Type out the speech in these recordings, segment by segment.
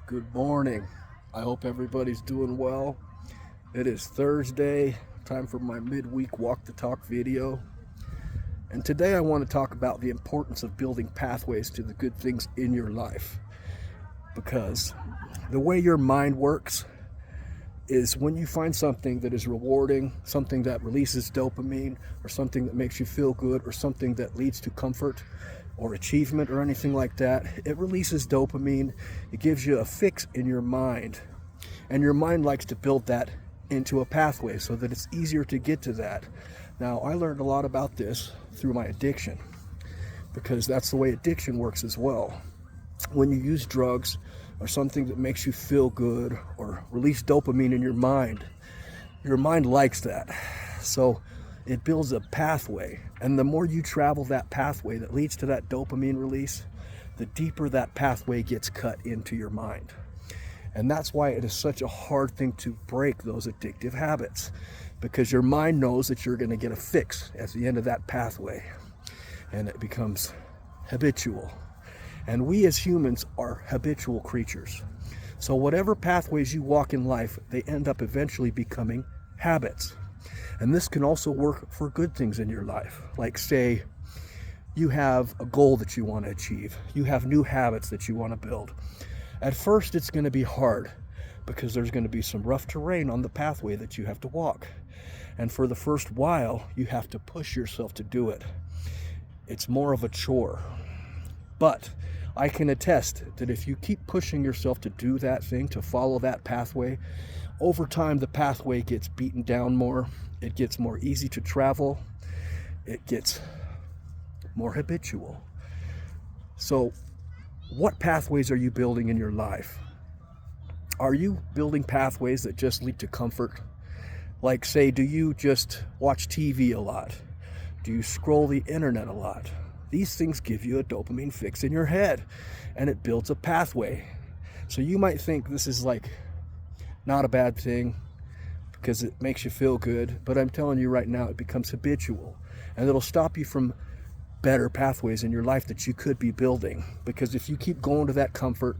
Good morning. I hope everybody's doing well. It is Thursday, time for my midweek walk the talk video. And today I want to talk about the importance of building pathways to the good things in your life. Because the way your mind works is when you find something that is rewarding, something that releases dopamine, or something that makes you feel good, or something that leads to comfort or achievement or anything like that, it releases dopamine. It gives you a fix in your mind. And your mind likes to build that into a pathway so that it's easier to get to that. Now, I learned a lot about this through my addiction, because that's the way addiction works as well. When you use drugs or something that makes you feel good or release dopamine in your mind likes that. So it builds a pathway. And the more you travel that pathway that leads to that dopamine release, the deeper that pathway gets cut into your mind. And that's why it is such a hard thing to break those addictive habits, because your mind knows that you're going to get a fix at the end of that pathway, and it becomes habitual. And we as humans are habitual creatures. So whatever pathways you walk in life, they end up eventually becoming habits. And this can also work for good things in your life. Like, say, you have a goal that you want to achieve. You have new habits that you want to build. At first, it's going to be hard because there's going to be some rough terrain on the pathway that you have to walk. And for the first while, you have to push yourself to do it. It's more of a chore. But I can attest that if you keep pushing yourself to do that thing, to follow that pathway, over time the pathway gets beaten down more. It gets more easy to travel. It gets more habitual. So, what pathways are you building in your life? Are you building pathways that just lead to comfort? Like, say, do you just watch TV a lot? Do you scroll the internet a lot? These things give you a dopamine fix in your head, and it builds a pathway. So you might think this is like not a bad thing because it makes you feel good, but I'm telling you right now, it becomes habitual, and it'll stop you from better pathways in your life that you could be building. Because if you keep going to that comfort,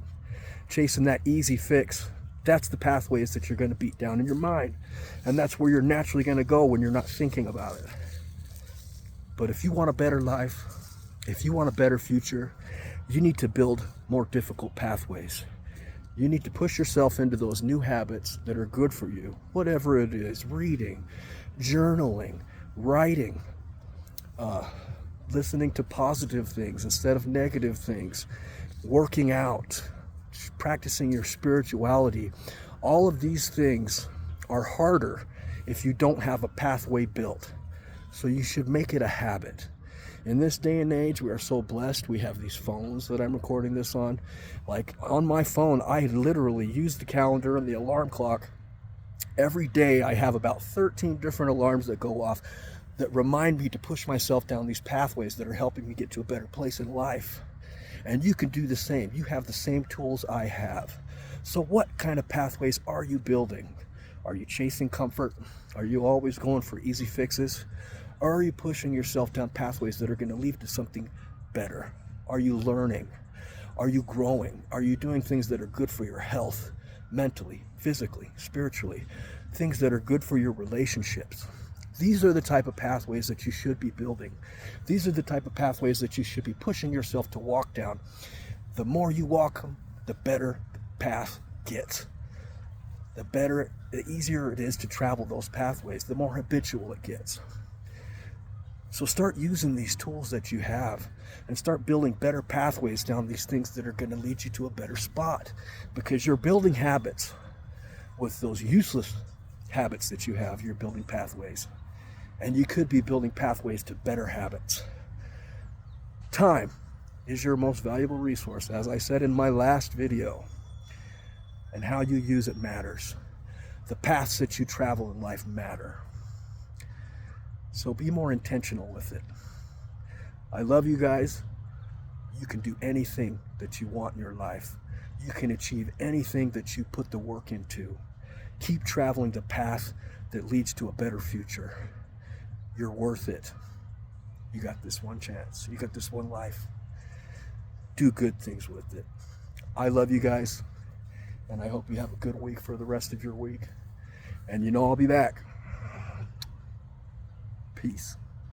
chasing that easy fix, that's the pathways that you're going to beat down in your mind, and that's where you're naturally going to go when you're not thinking about it. But if you want a better life, if you want a better future, you need to build more difficult pathways. You need to push yourself into those new habits that are good for you, whatever it is: reading, journaling, writing, listening to positive things instead of negative things, working out, practicing your spirituality. All of these things are harder if you don't have a pathway built. So you should make it a habit. In this day and age, we are so blessed. We have these phones that I'm recording this on. Like, on my phone, I literally use the calendar and the alarm clock. Every day I have about 13 different alarms that go off that remind me to push myself down these pathways that are helping me get to a better place in life. And you can do the same. You have the same tools I have. So what kind of pathways are you building? Are you chasing comfort? Are you always going for easy fixes? Or are you pushing yourself down pathways that are going to lead to something better? Are you learning? Are you growing? Are you doing things that are good for your health, mentally, physically, spiritually? Things that are good for your relationships? These are the type of pathways that you should be building. These are the type of pathways that you should be pushing yourself to walk down. The more you walk them, the better the path gets. The easier it is to travel those pathways, the more habitual it gets. So start using these tools that you have and start building better pathways down these things that are going to lead you to a better spot, because you're building habits. With those useless habits that you have, you're building pathways. And you could be building pathways to better habits. Time is your most valuable resource, as I said in my last video. And how you use it matters. The paths that you travel in life matter. So be more intentional with it. I love you guys. You can do anything that you want in your life. You can achieve anything that you put the work into. Keep traveling the path that leads to a better future. You're worth it. You got this one chance. You got this one life. Do good things with it. I love you guys. And I hope you have a good week for the rest of your week. And you know I'll be back. Peace.